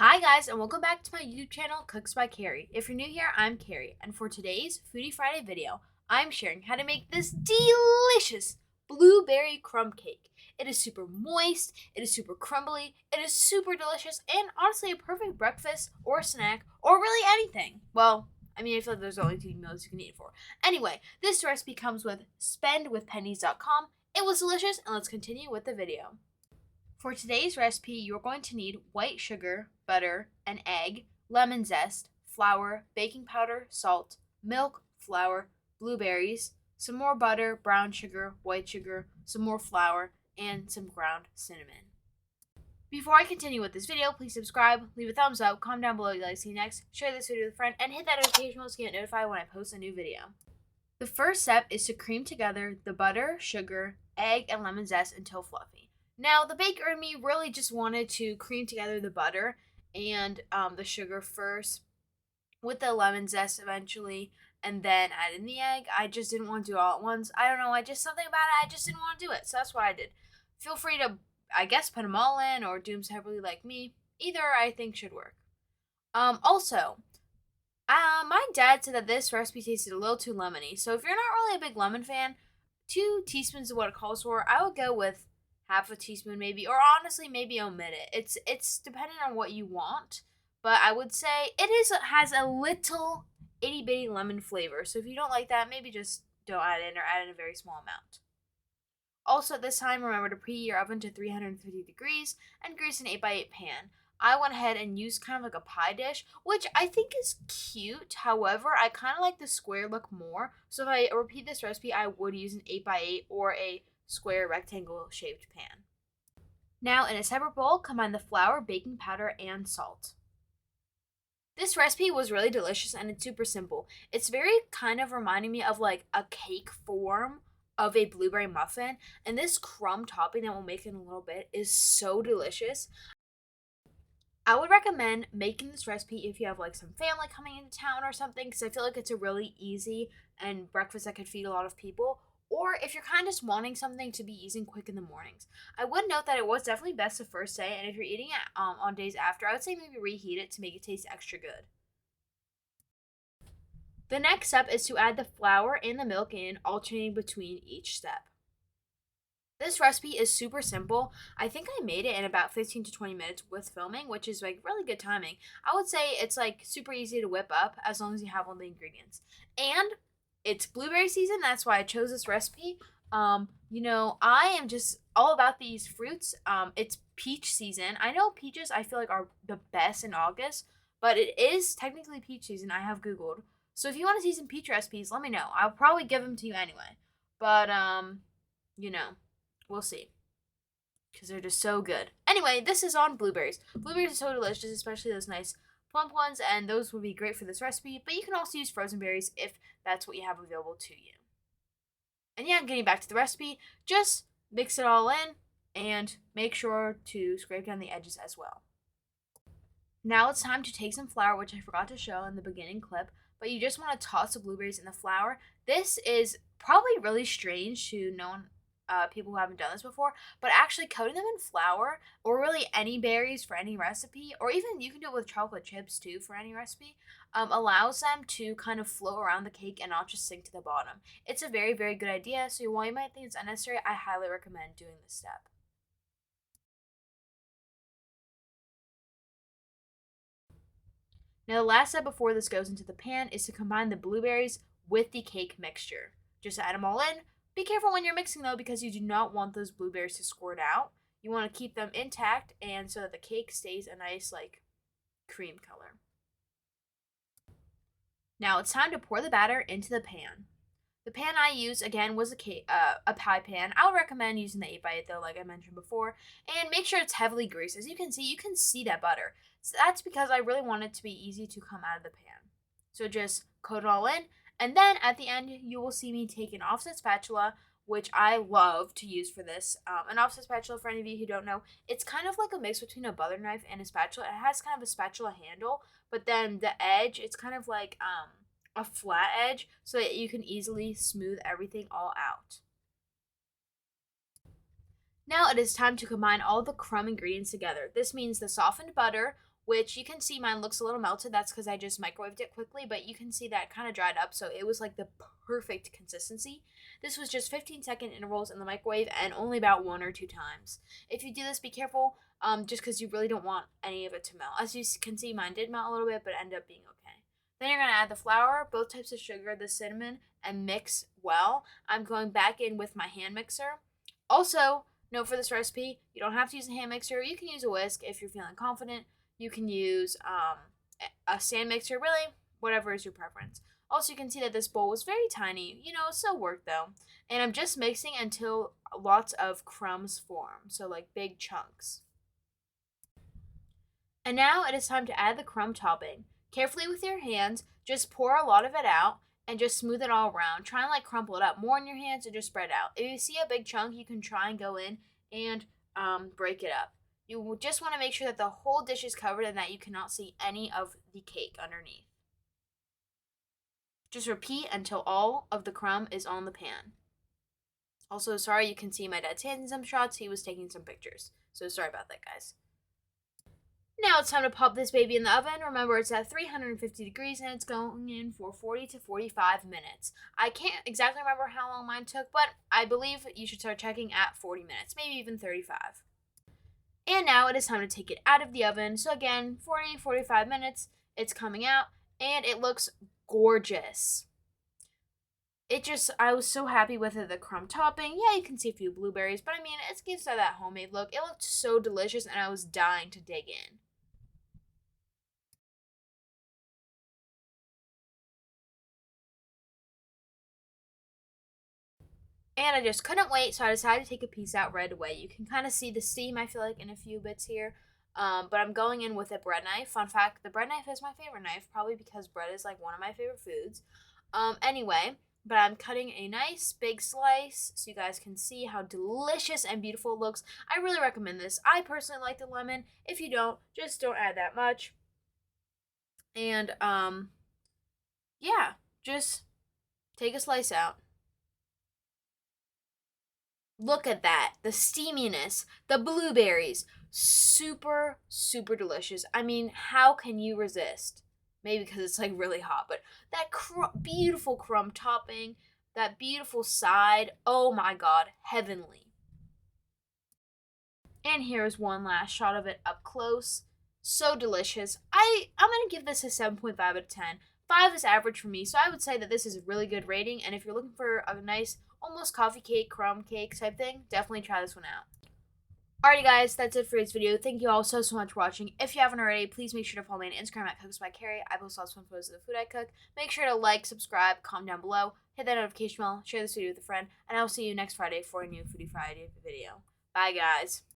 Hi guys, and welcome back to my YouTube channel, Cooks by Carrie. If you're new here, I'm Carrie, and for today's Foodie Friday video, I'm sharing how to make this delicious blueberry crumb cake. It is super moist, it is super crumbly, it is super delicious, and honestly a perfect breakfast or snack or really anything. Well, I feel like there's only two meals you can eat it for. Anyway, this recipe comes with spendwithpennies.com. It was delicious, and let's continue with the video. For today's recipe, you're going to need white sugar, butter, an egg, lemon zest, flour, baking powder, salt, milk, flour, blueberries, some more butter, brown sugar, white sugar, some more flour, and some ground cinnamon. Before I continue with this video, please subscribe, leave a thumbs up, comment down below what you'd like to see next, share this video with a friend, and hit that notification bell to get notified when I post a new video. The first step is to cream together the butter, sugar, egg, and lemon zest until fluffy. Now, the baker and me really just wanted to cream together the butter and the sugar first with the lemon zest eventually, and then add in the egg. I just didn't want to do it all at once. I don't know, something about it, I just didn't want to do it, so that's what I did. Feel free to, I guess, put them all in or do them separately like me. Either I think should work. My dad said that this recipe tasted a little too lemony, so if you're not really a big lemon fan, 2 teaspoons is what it calls for. I would go with half a teaspoon maybe, or honestly maybe omit it. It's depending on what you want, but I would say has a little itty bitty lemon flavor. So if you don't like that, maybe just don't add in or add in a very small amount. Also, at this time, remember to preheat your oven to 350 degrees and grease an 8x8 pan. I went ahead and used kind of like a pie dish, which I think is cute. However, I kind of like the square look more. So if I repeat this recipe, I would use an 8x8 or a square rectangle shaped pan. Now, in a separate bowl, combine the flour, baking powder, and salt. This recipe was really delicious and it's super simple. It's very kind of reminding me of like a cake form of a blueberry muffin, and this crumb topping that we'll make in a little bit is so delicious. I would recommend making this recipe if you have like some family coming into town or something, because I feel like it's a really easy and breakfast that could feed a lot of people. Or if you're kind of just wanting something to be easy and quick in the mornings. I would note that it was definitely best the first day, and if you're eating it on days after, I would say maybe reheat it to make it taste extra good. The next step is to add the flour and the milk in, alternating between each step. This recipe is super simple. I think I made it in about 15 to 20 minutes with filming, which is like really good timing. I would say it's like super easy to whip up as long as you have all the ingredients. And it's blueberry season, that's why I chose this recipe. I am just all about these fruits. It's peach season. I know peaches I feel like are the best in August, but it is technically peach season. I have Googled. So if you want to see some peach recipes, let me know. I'll probably give them to you anyway. But we'll see. Because they're just so good. Anyway, this is on blueberries. Blueberries are so delicious, especially those nice plump ones, and those would be great for this recipe, but you can also use frozen berries if that's what you have available to you. And yeah, getting back to the recipe, just mix it all in and make sure to scrape down the edges as well. Now it's time to take some flour, which I forgot to show in the beginning clip, but you just want to toss the blueberries in the flour. This is probably really strange to people who haven't done this before, but actually coating them in flour, or really any berries for any recipe, or even you can do it with chocolate chips too for any recipe, allows them to kind of flow around the cake and not just sink to the bottom. It's a very, very good idea, so while you might think it's unnecessary, I highly recommend doing this step. Now the last step before this goes into the pan is to combine the blueberries with the cake mixture. Just add them all in. Be careful when you're mixing though, because you do not want those blueberries to squirt out. You want to keep them intact and so that the cake stays a nice like cream color. Now it's time to pour the batter into the pan. The pan I used again was a pie pan. I would recommend using the 8x8 though, like I mentioned before, and make sure it's heavily greased. As you can see that butter. So that's because I really want it to be easy to come out of the pan. So just coat it all in. And then at the end, you will see me take an offset spatula, which I love to use for this. An offset spatula, for any of you who don't know, it's kind of like a mix between a butter knife and a spatula. It has kind of a spatula handle, but then the edge, it's kind of like a flat edge so that you can easily smooth everything all out. Now it is time to combine all the crumb ingredients together. This means the softened butter which you can see mine looks a little melted. That's because I just microwaved it quickly, but you can see that kind of dried up, so it was like the perfect consistency. This was just 15-second intervals in the microwave and only about 1 or 2 times. If you do this, be careful, just because you really don't want any of it to melt. As you can see, mine did melt a little bit, but ended up being okay. Then you're going to add the flour, both types of sugar, the cinnamon, and mix well. I'm going back in with my hand mixer. Also, note for this recipe, you don't have to use a hand mixer. You can use a whisk if you're feeling confident. You can use a stand mixer, really, whatever is your preference. Also, you can see that this bowl was very tiny. It still worked though. And I'm just mixing until lots of crumbs form, so like big chunks. And now it is time to add the crumb topping. Carefully with your hands, just pour a lot of it out and just smooth it all around. Try and crumple it up more in your hands and just spread out. If you see a big chunk, you can try and go in and break it up. You just want to make sure that the whole dish is covered and that you cannot see any of the cake underneath. Just repeat until all of the crumb is on the pan. Also, sorry, you can see my dad's hands in some shots. He was taking some pictures. So sorry about that, guys. Now it's time to pop this baby in the oven. Remember, it's at 350 degrees and it's going in for 40 to 45 minutes. I can't exactly remember how long mine took, but I believe you should start checking at 40 minutes, maybe even 35. And now it is time to take it out of the oven. So again, 40, 45 minutes, it's coming out, and it looks gorgeous. I was so happy with it, the crumb topping. Yeah, you can see a few blueberries, but I mean, it gives that homemade look. It looked so delicious, and I was dying to dig in. And I just couldn't wait, so I decided to take a piece out right away. You can kind of see the steam, I feel like, in a few bits here. But I'm going in with a bread knife. Fun fact, the bread knife is my favorite knife, probably because bread is one of my favorite foods. Anyway, but I'm cutting a nice big slice so you guys can see how delicious and beautiful it looks. I really recommend this. I personally like the lemon. If you don't, just don't add that much. And, yeah, just take a slice out. Look at that. The steaminess, the blueberries. Super, super delicious. I mean, how can you resist? Maybe because it's really hot, but that beautiful crumb topping, that beautiful side. Oh my god, heavenly. And here's one last shot of it up close. So delicious. I'm going to give this a 7.5 out of 10. 5 is average for me, so I would say that this is a really good rating. And if you're looking for a nice, almost coffee cake, crumb cake type thing, definitely try this one out. Alrighty guys, that's it for this video. Thank you all so much for watching. If you haven't already, please make sure to follow me on Instagram at CooksByCarrie. I post lots of fun photos of the food I cook. Make sure to like, subscribe, comment down below, hit that notification bell, share this video with a friend, and I'll see you next Friday for a new Foodie Friday video. Bye guys.